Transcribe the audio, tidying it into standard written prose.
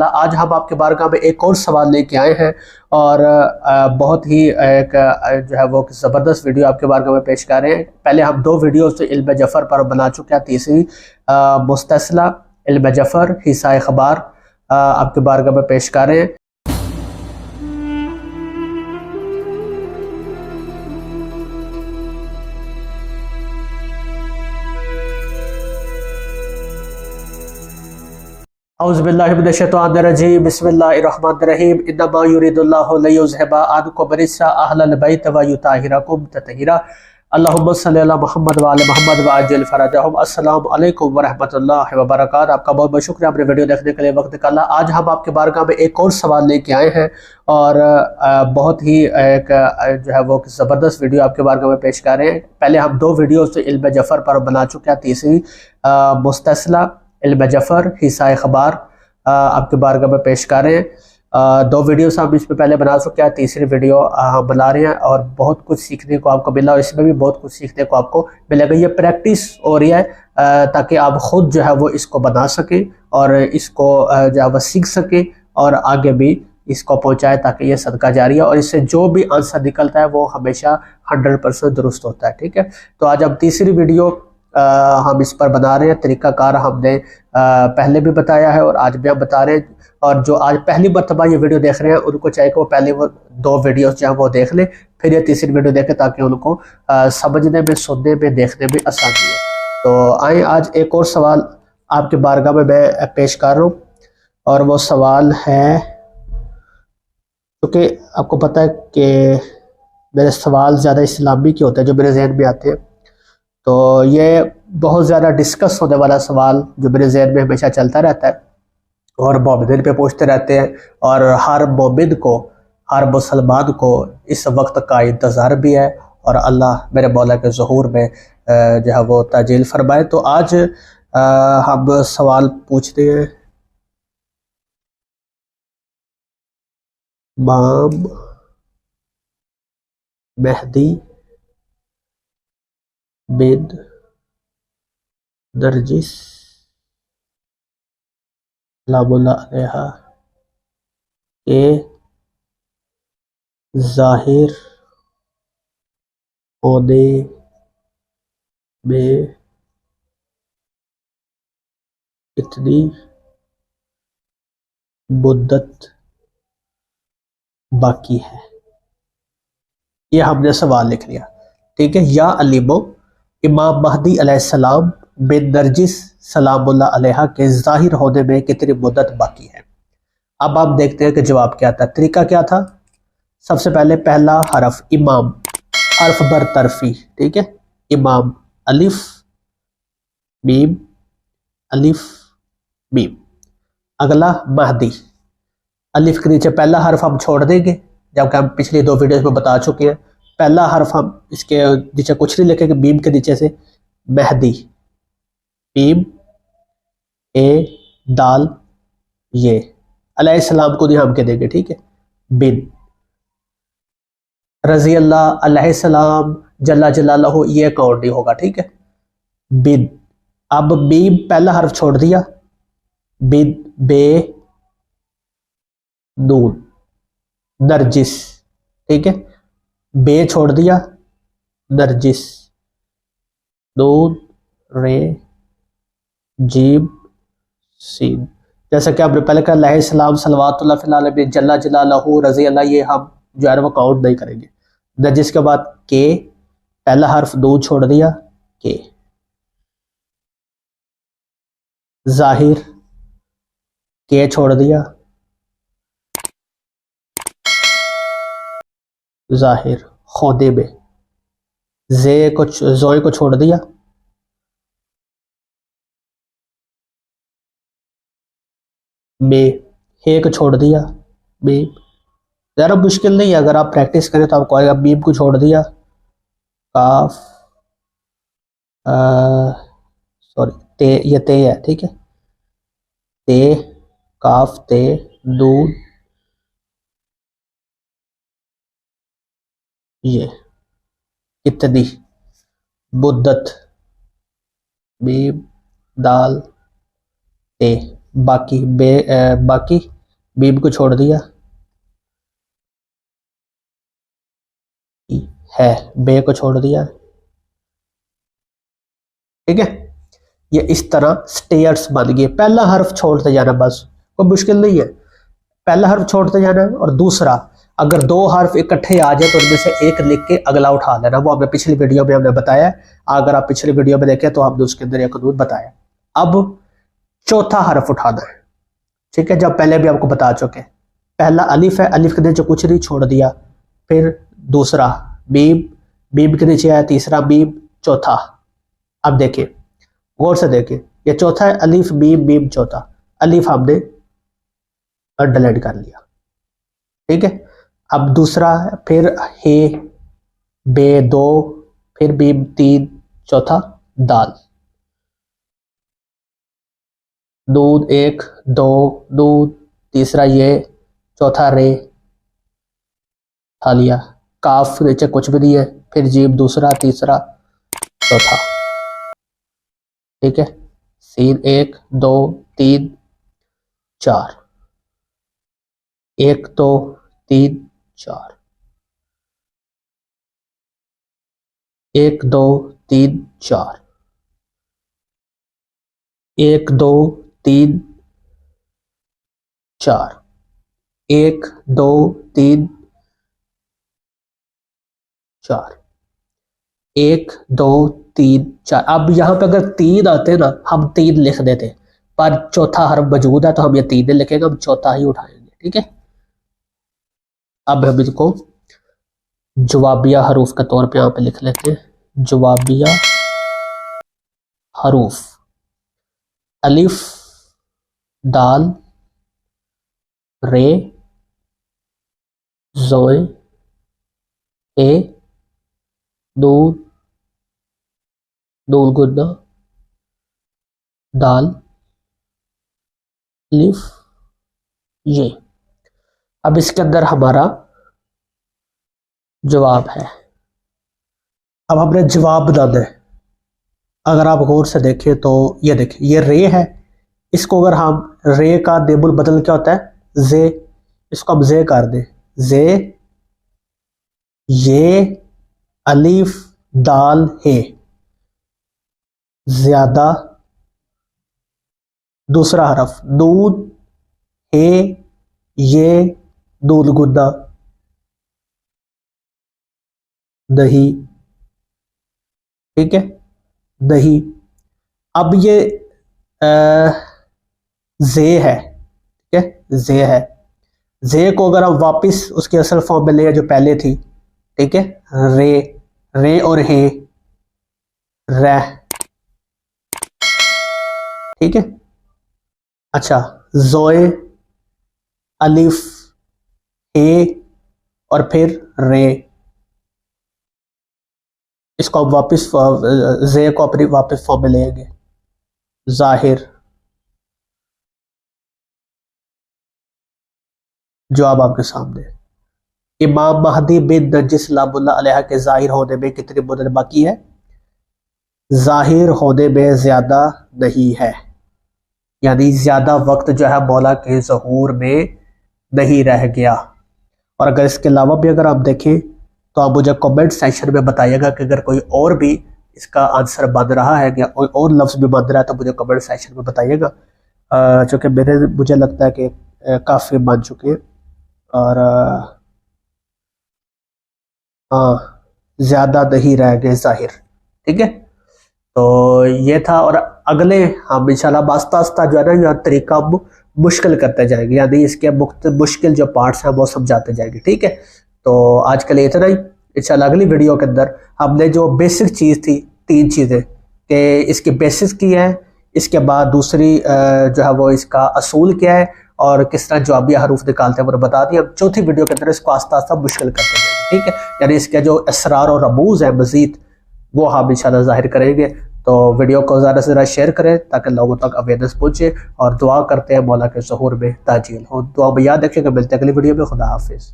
आज हम आपके बारगाह में एक और सवाल लेके आए हैं और बहुत ही एक जो है वो ज़बरदस्त वीडियो आपके बारगाह में पेश कर रहे हैं। पहले हम दो वीडियो तो इल्म जफ़र पर बना चुके हैं, तीसरी मुस्तसला इल्म जफ़र हिस्सा खबर आपके बारगाह में पेश कर रहे हैं। औज़ुबिल्लाहि बिस्मिल्लाहिर्रहमानिर्रहीम इन्नमा युरिदुल्लाहु लियुज़हिबा अन्कुम रिज्सा अहलल बैत व युताहिरकुम तत्हीरा अल्लाहुम्मा सल्लि अला मुहम्मद व आले मुहम्मद व अज्जिल फरजहुम। अस्सलामु अलैकुम व रहमतुल्लाहि व बरकातहू। आपका बहुत बहुत शुक्रिया आपने वीडियो देखने के लिए वक्त निकाला। आज हम आपके बारगाह में एक और सवाल लेके आए हैं और बहुत ही एक जो है वो ज़बरदस्त वीडियो आपके बारगाह में पेश कर रहे हैं। पहले हम दो वीडियो तो इल्म जफ़र पर बना चुके हैं, तीसरी मुस्तसला इल्म जफ़र हिस्सा खबर आपके बारगाह में पेश कर रहे हैं। दो वीडियोस हम इसमें पहले बना चुके हैं, तीसरी वीडियो हम बना रहे हैं और बहुत कुछ सीखने को आपको मिला और इसमें भी बहुत कुछ सीखने को आपको मिलेगा। ये प्रैक्टिस हो रही है ताकि आप खुद जो है वो इसको बना सकें और इसको जो है वो सीख सकें और आगे भी इसको पहुंचाए ताकि ये सदका जारी है और इससे जो भी आंसर निकलता है वो हमेशा 100% दुरुस्त होता है। ठीक है, तो आज हम तीसरी वीडियो हम इस पर बना रहे हैं। तरीकाकार हमने पहले भी बताया है और आज भी हम बता रहे हैं। और जो आज पहली मरतबा ये वीडियो देख रहे हैं उनको चाहिए कि वो पहले वो दो वीडियोस जो है वो देख लें, फिर ये तीसरी वीडियो देखें ताकि उनको समझने में, सुनने में, देखने में आसानी हो। तो आए आज एक और सवाल आपके बारगाह में मैं पेश कर रहा हूँ और वो सवाल है, क्योंकि आपको पता है कि मेरे सवाल ज़्यादा इस्लामी के होते हैं जो मेरे जहन में आते हैं, तो ये बहुत ज़्यादा डिस्कस होने वाला सवाल जो मेरे जहन में हमेशा चलता रहता है और मोमिन पे पूछते रहते हैं और हर मोमिन को, हर मुसलमान को इस वक्त का इंतज़ार भी है और अल्लाह मेरे मौला के ज़हूर में जो है वो ताजील फरमाए। तो आज हम सवाल पूछते हैं, इमाम मेहदी बिन नरजिस सलामुल्लाह अलैहा के ज़ाहिर होने में कितनी मुद्दत बाकी है। ये हमने सवाल लिख लिया। ठीक है, या अलीमो इमाम महदी अलैहिस्सलाम बिन नरजिस सलामुल्लाह अलैहा के ज़ाहिर होने में कितनी मुद्दत बाकी है। अब आप देखते हैं कि जवाब क्या था। तरीका क्या था, सबसे पहले पहला हरफ इमाम, हरफ बर तरफी। ठीक है, इमाम अलिफ मीम, अलिफ मीम। अगला महदी, अलिफ के नीचे पहला हरफ हम छोड़ देंगे, जबकि हम पिछली दो वीडियोस में बता चुके हैं पहला हरफ हम इसके नीचे कुछ नहीं लिखेंगे, मीम के नीचे से मेहदी, मीम ए दाल ये, अलैहिस्सलाम को नहीं हम कह देंगे। ठीक है, बिन, रजी अल्लाह अलैहिस्सलाम जल्ला जलालहू ये काउंट नहीं होगा। ठीक है, बिन। अब मीम पहला हरफ छोड़ दिया, बिन बे नून नरजिस। ठीक है, बे छोड़ दिया, नरजिस, नून रे जीम सीन। जैसा कि आपने पहले कहा अलैहिस्सलाम सलवातुल्लाह फिल आलमीन जल्ला जलालहू रज़ी अल्लाह, ये हम जो है वो काउंट नहीं करेंगे। नरजिस के बाद के, पहला हर्फ नून छोड़ दिया, के। जाहिर, के छोड़ दिया, जाहिर खोदे में, जे को जोए को छोड़ दिया, में, हे को छोड़ दिया, में। ज़रा मुश्किल नहीं है, अगर आप प्रैक्टिस करें तो आपको आएगा। मीम को छोड़ दिया, काफ सॉरी ते, ये ते है। ठीक है, ते काफ ते नून ये, कितनी मुद्दत, मीम दाल ते। बाकी बाकी बीम को छोड़ दिया, है बे को छोड़ दिया। ठीक है, ये इस तरह स्टेयर्स बन गए। पहला हर्फ छोड़ते जाना, बस कोई मुश्किल नहीं है, पहला हर्फ छोड़ते जाना है। और दूसरा, अगर दो हर्फ इकट्ठे आ जाए तो उनमें से एक लिख के अगला उठा लेना। वो हमने पिछली वीडियो में हमने बताया, अगर आप पिछली वीडियो में देखें तो हमने उसके अंदर एक कानून बताया। अब चौथा हर्फ उठाना है। ठीक है, जब पहले भी आपको बता चुके, पहला अलिफ है, अलिफ के नीचे कुछ नहीं, छोड़ दिया। फिर दूसरा बीम, बीम के नीचे आया तीसरा बीम, चौथा। अब देखिए, गौर से देखिए, ये चौथा है, अलिफ बीम बीम चौथा। अलिफ हमने अंडरलाइन कर लिया। ठीक है, अब दूसरा है, फिर हे बे दो, फिर बीम तीन, चौथा दाल, नून एक दो नून, तीसरा ये, चौथा रे, खा लिया। काफ नीचे कुछ भी नहीं है, फिर जीम दूसरा, तीसरा, चौथा। ठीक है, सीन एक दो तीन चार, एक दो तीन चार, एक दो तीन चार, एक दो तीन चार, एक दो तीन चार, एक दो तीन चार। अब यहां पे अगर तीन आते ना, हम तीन लिख देते, पर चौथा हर्फ मौजूद है तो हम ये तीन नहीं लिखेंगे, हम चौथा ही उठाएंगे। ठीक है, अब हम इसको जवाबिया हरूफ के तौर पे यहां पे लिख लेते हैं। जवाबिया हरूफ, अलिफ दाल रे जोए ए नून नून गुन्ना दाल अलिफ ये। अब इसके अंदर हमारा जवाब है। अब हमने जवाब बनाना है। अगर आप गौर से देखें तो ये देखें, ये रे है, इसको अगर हम रे का देबुल बदल क्या होता है, जे, इसको हम जे कर दें, जे ये अलिफ दाल है, ज्यादा दूसरा हरफ नून है, ये नून गुन्ना नहीं। ठीक है, नहीं। अब ये जे है, ठीक है, जे है। जे को अगर हम वापस उसके असल फॉर्म में ले जो पहले थी, ठीक है, रे, रे और हे, रह। ठीक है, अच्छा, जोए अलिफ हे और फिर रे, इसको अब वापस जे को अपनी वापस फॉर्म में लेंगे, जाहिर। जवाब आपके सामने। इमाम महदी बिन नजिस लामुल्लाह अलैहा के जाहिर होने में कितनी मुद्दत बाकी है? जाहिर होने में ज्यादा नहीं है, यानी ज्यादा वक्त जो है मौला के ज़हूर में नहीं रह गया। और अगर इसके अलावा भी अगर आप देखें तो आप मुझे कमेंट सेक्शन में बताइएगा कि अगर कोई और भी इसका आंसर बन रहा है या कोई और लफ्ज़ भी बन रहा है तो मुझे कमेंट सेक्शन में बताइएगा, चूँकि मुझे लगता है कि काफ़ी बन चुके हैं और हाँ ज़्यादा नहीं रह गए जाहिर। ठीक है, तो ये था। और अगले हम इंशाल्लाह आस्ता आस्ता जो है ना यह तरीका मुश्किल करते जाएंगे, यानी इसके मुश्किल जो पार्ट्स हैं वो समझाते जाएंगे। ठीक है, तो आज के लिए इतना ही। इंशाल्लाह अगली वीडियो के अंदर हमने जो बेसिक चीज़ थी, तीन चीज़ें कि इसकी बेसिस की है, इसके बाद दूसरी जो है वो इसका असूल क्या है और किस तरह जवाबिया हरूफ निकालते हैं वो बता दिया। अब चौथी वीडियो के अंदर इसको आस्ता आस्ता मुश्किल करते जाएंगे। ठीक है, यानी इसके जो असरार और रमूज है मजीद वो हम इंशाल्लाह जाहिर करेंगे। तो वीडियो को ज़्यादा से ज़्यादा शेयर करें ताकि लोगों तक अवेयरनेस पहुँचे, और दुआ करते हैं मौला के ज़हूर में ताजील हो। दुआ में याद रखिएगा। मिलते हैं अगली वीडियो में। खुदा हाफिज़।